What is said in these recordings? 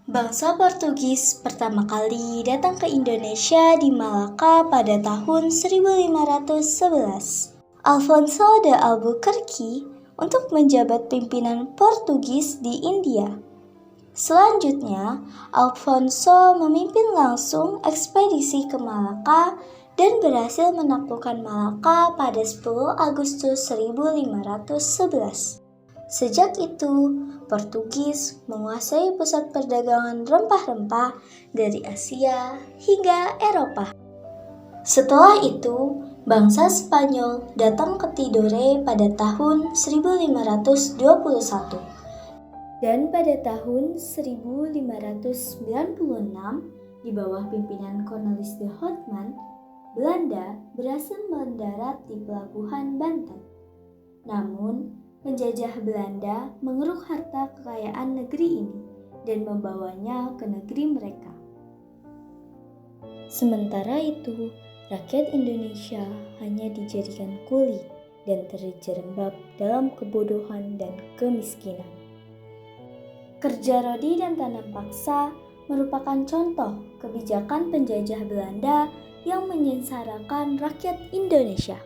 Bangsa Portugis pertama kali datang ke Indonesia di Malaka pada tahun 1511. Alfonso de Albuquerque untuk menjabat pimpinan Portugis di India. Selanjutnya, Alfonso memimpin langsung ekspedisi ke Malaka dan berhasil menaklukkan Malaka pada 10 Agustus 1511. Sejak itu, Portugis menguasai pusat perdagangan rempah-rempah dari Asia hingga Eropa. Setelah itu, bangsa Spanyol datang ke Tidore pada tahun 1521. Dan pada tahun 1596, di bawah pimpinan Cornelis de Houtman, Belanda berhasil mendarat di pelabuhan Banten. Namun, penjajah Belanda mengeruk harta kekayaan negeri ini dan membawanya ke negeri mereka. Sementara itu, rakyat Indonesia hanya dijadikan kuli dan terjerembab dalam kebodohan dan kemiskinan. Kerja rodi dan tanam paksa merupakan contoh kebijakan penjajah Belanda yang menyengsarakan rakyat Indonesia.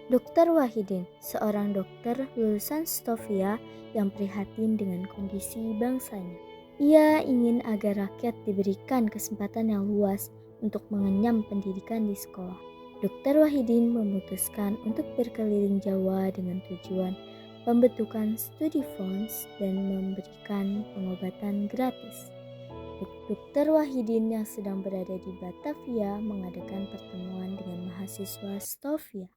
Dr. Wahidin, seorang dokter lulusan Stovia yang prihatin dengan kondisi bangsanya. Ia ingin agar rakyat diberikan kesempatan yang luas untuk mengenyam pendidikan di sekolah. Dr. Wahidin memutuskan untuk berkeliling Jawa dengan tujuan pembentukan studi fonds dan memberikan pengobatan gratis. Dr. Wahidin yang sedang berada di Batavia mengadakan pertemuan dengan mahasiswa Stovia.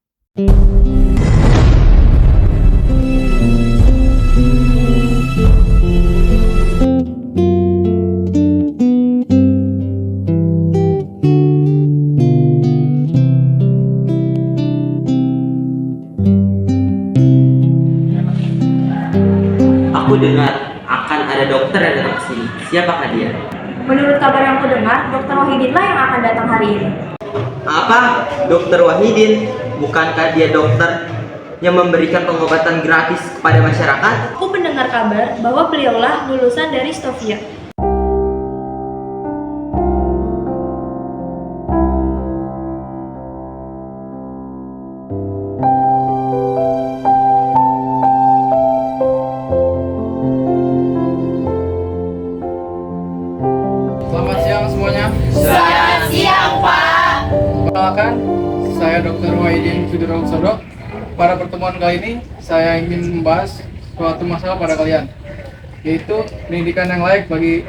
Aku dengar akan ada dokter yang datang ke sini. Siapakah dia? Menurut kabar yang aku dengar, Dr. Wahidin lah yang akan datang hari ini. Apa? Dokter Wahidin? Bukankah dia dokter yang memberikan pengobatan gratis kepada masyarakat? Aku mendengar kabar bahwa beliaulah lulusan dari Stovia. Selamat siang semuanya. Selamat siang, Pak. Perkenalkan, saya Dr. Wahidin Sudirohusodo. Pada pertemuan kali ini, saya ingin membahas suatu masalah pada kalian, yaitu pendidikan yang layak bagi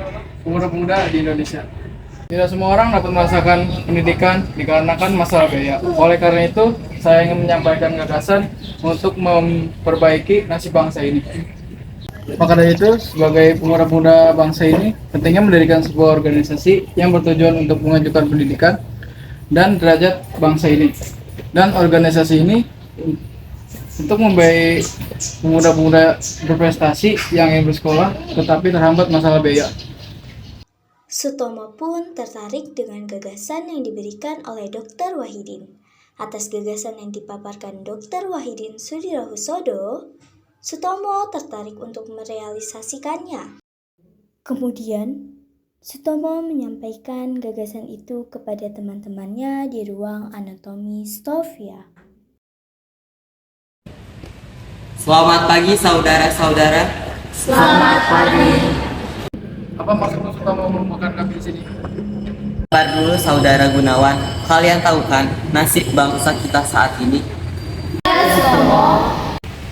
pemuda-pemuda di Indonesia. Tidak semua orang dapat merasakan pendidikan dikarenakan masalah biaya. Oleh karena itu, saya ingin menyampaikan gagasan untuk memperbaiki nasib bangsa ini. Maka dari itu, sebagai pemuda-pemuda bangsa ini, pentingnya mendirikan sebuah organisasi yang bertujuan untuk mengajukan pendidikan dan derajat bangsa ini. Dan organisasi ini untuk membiayai pemuda-pemuda berprestasi yang ingin bersekolah tetapi terhambat masalah biaya. Sutomo pun tertarik dengan gagasan yang diberikan oleh Dr. Wahidin. Atas gagasan yang dipaparkan Dr. Wahidin Sudirohusodo, Sutomo tertarik untuk merealisasikannya. Kemudian, Sutomo menyampaikan gagasan itu kepada teman-temannya di ruang anatomi Stovia. Selamat pagi saudara-saudara. Selamat pagi. Apa maksudmu Sutomo mengumpulkan kami di sini? Sabar dulu saudara Gunawan. Kalian tahu kan nasib bangsa kita saat ini?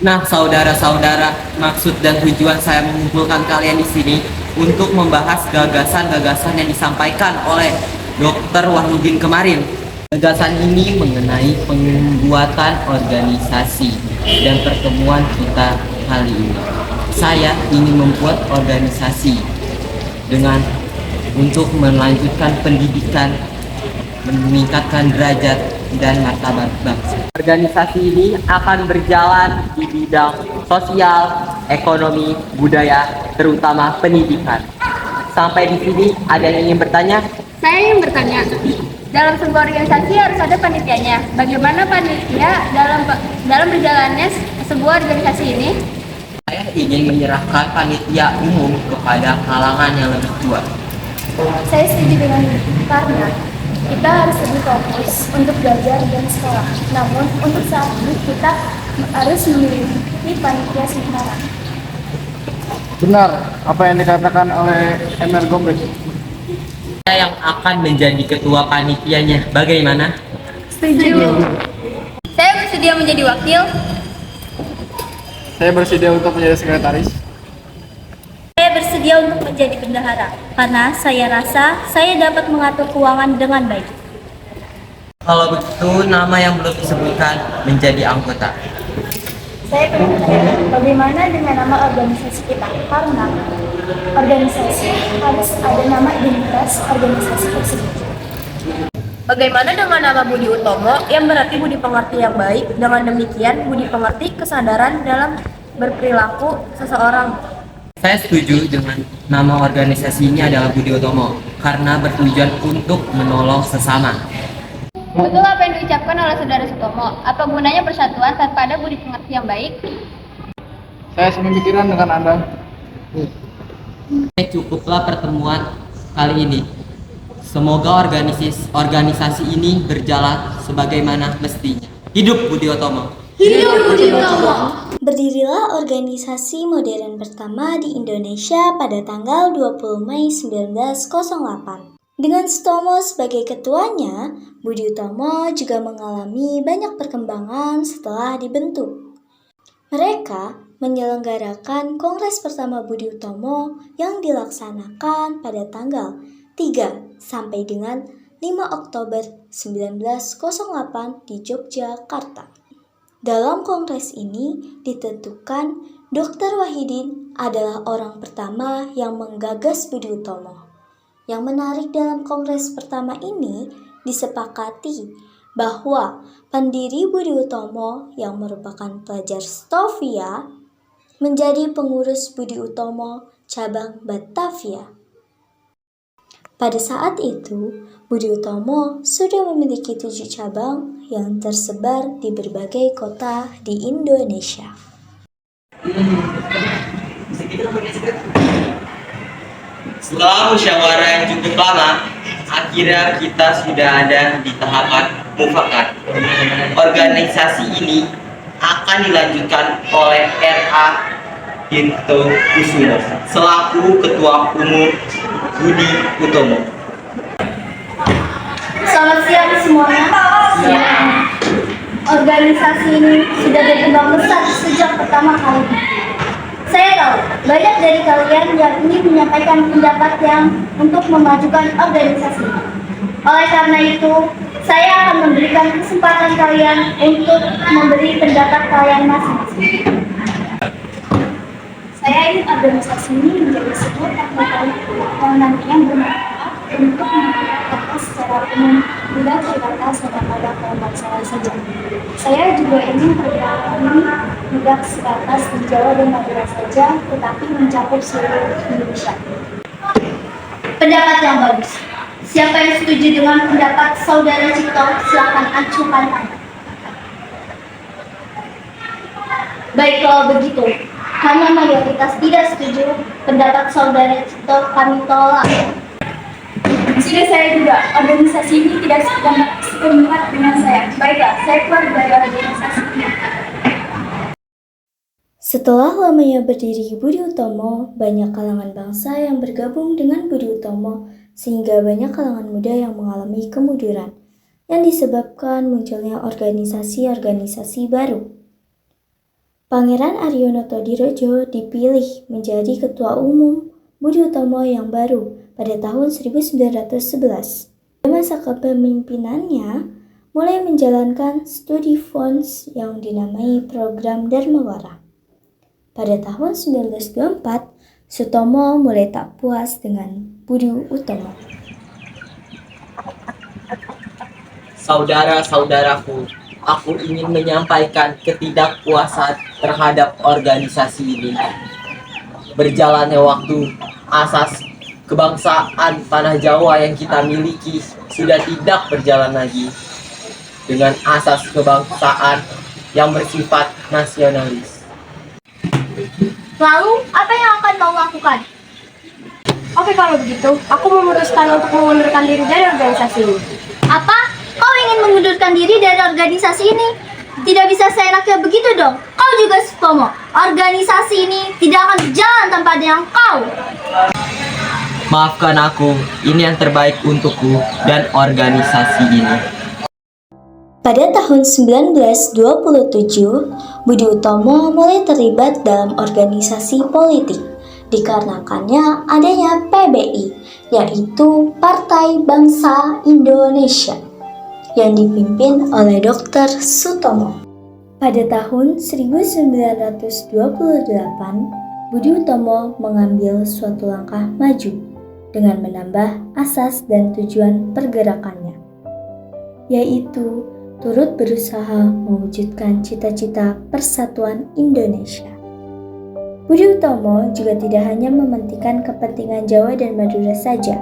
Nah, saudara-saudara, maksud dan tujuan saya mengumpulkan kalian di sini untuk membahas gagasan-gagasan yang disampaikan oleh Dr. Wahidin kemarin. Gagasan ini mengenai pembuatan organisasi dan pertemuan kita kali ini. Saya ingin membuat organisasi untuk melanjutkan pendidikan, meningkatkan derajat dan martabat bangsa. Organisasi ini akan berjalan di bidang sosial, ekonomi, budaya, terutama pendidikan. Sampai di sini ada yang ingin bertanya? Saya ingin bertanya, dalam sebuah organisasi harus ada panitianya. Bagaimana panitia dalam berjalannya sebuah organisasi ini? Saya ingin menyerahkan panitia umum kepada kalangan yang lebih tua. Saya setuju dengan itu karena kita harus lebih fokus untuk belajar dan sekolah. Namun untuk saat ini kita harus memiliki panitia sementara. Benar apa yang dikatakan oleh Emir Gombrich. Saya yang akan menjadi ketua panitianya. Bagaimana? Setuju. Saya bersedia menjadi wakil. Saya bersedia untuk menjadi sekretaris. Saya bersedia untuk menjadi bendahara karena saya rasa saya dapat mengatur keuangan dengan baik. Kalau begitu, nama yang belum disebutkan menjadi anggota. Saya ingin bertanya, bagaimana dengan nama organisasi kita? Karena organisasi harus ada nama identitas organisasi tersebut. Bagaimana dengan nama Budi Utomo yang berarti budi pengerti yang baik? Dengan demikian, budi pengerti kesadaran dalam berperilaku seseorang. Saya setuju dengan nama organisasi ini adalah Budi Utomo karena bertujuan untuk menolong sesama. Betul apa yang diucapkan oleh Saudara Sutomo. Apa gunanya persatuan tanpa ada budi pengerti yang baik? Saya sepemikiran dengan Anda. Cukuplah pertemuan kali ini. Semoga organisasi ini berjalan sebagaimana mestinya. Hidup Budi Utomo. Hidup Budi Utomo. Berdirilah organisasi modern pertama di Indonesia pada tanggal 20 Mei 1908. Dengan Sutomo sebagai ketuanya, Budi Utomo juga mengalami banyak perkembangan setelah dibentuk. Mereka menyelenggarakan Kongres pertama Budi Utomo yang dilaksanakan pada tanggal 3 sampai dengan 5 Oktober 1908 di Yogyakarta. Dalam kongres ini ditentukan Dr. Wahidin adalah orang pertama yang menggagas Budi Utomo. Yang menarik dalam kongres pertama ini disepakati bahwa pendiri Budi Utomo yang merupakan pelajar Stovia menjadi pengurus Budi Utomo cabang Batavia. Pada saat itu, Budi Utomo sudah memiliki 7 cabang yang tersebar di berbagai kota di Indonesia. Setelah musyawarah yang cukup lama, akhirnya kita sudah ada di tahapan mufakat. Organisasi ini akan dilanjutkan oleh R.A. Hinto Kusumo selaku Ketua Umum Budi Utomo. Selamat siang semuanya. Organisasi ini sudah berkembang pesat sejak pertama kali. Saya tahu banyak dari kalian yang ingin menyampaikan pendapat yang untuk memajukan organisasi. Oleh karena itu, saya akan memberikan kesempatan kalian untuk memberi pendapat kalian masing-masing. Saya ingin organisasi ini menjadi sebuah teknologi yang nantinya bermanfaat untuk memperkenalkan secara umum tidak terbatas pada kelompok saya saja. Saya juga ingin program ini tidak sebatas di Jawa dan Madura saja, tetapi mencakup seluruh Indonesia. Pendapat yang bagus. Siapa yang setuju dengan pendapat Saudara Cipto, silakan acukan tangan. Baik, kalau begitu, karena mayoritas tidak setuju, pendapat Saudara Cipto kami tolak. Sudah saya juga, organisasi ini tidak sependapat dengan saya. Baiklah, saya keluar dari organisasi ini. Setelah lamanya berdiri Budi Utomo, banyak kalangan bangsa yang bergabung dengan Budi Utomo, sehingga banyak kalangan muda yang mengalami kemunduran, yang disebabkan munculnya organisasi-organisasi baru. Pangeran Aryonoto Dirojo dipilih menjadi Ketua Umum Budi Utomo yang baru pada tahun 1911. Pada masa kepemimpinannya, mulai menjalankan studi Fons yang dinamai Program Dharmawara. Pada tahun 1924, Sutomo mulai tak puas dengan Budi Utomo. Saudara-saudaraku, aku ingin menyampaikan ketidakpuasan terhadap organisasi ini. Berjalannya waktu, asas kebangsaan tanah Jawa yang kita miliki sudah tidak berjalan lagi dengan asas kebangsaan yang bersifat nasionalis. Lalu, apa yang akan kau lakukan? Oke, kalau begitu, aku memutuskan untuk mengundurkan diri dari organisasi ini. Apa? Kau ingin mengundurkan diri dari organisasi ini? Tidak bisa seenaknya begitu dong. Kau juga Sutomo. Organisasi ini tidak akan berjalan tanpa ada yang kau. Maafkan aku, ini yang terbaik untukku dan organisasi ini. Pada tahun 1927, Budi Utomo mulai terlibat dalam organisasi politik dikarenakannya adanya PBI, yaitu Partai Bangsa Indonesia, yang dipimpin oleh Dr. Sutomo. Pada tahun 1928, Budi Utomo mengambil suatu langkah maju dengan menambah asas dan tujuan pergerakannya, yaitu turut berusaha mewujudkan cita-cita persatuan Indonesia. Budi Utomo juga tidak hanya mementingkan kepentingan Jawa dan Madura saja,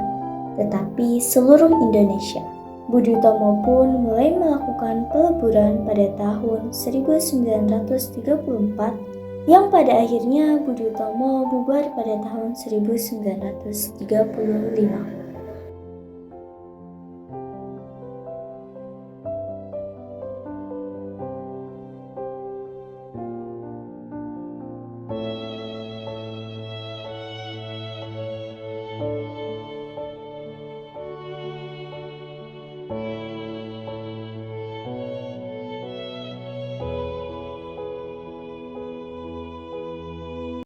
tetapi seluruh Indonesia. Budi Utomo pun mulai melakukan peleburan pada tahun 1934 yang pada akhirnya Budi Utomo bubar pada tahun 1935.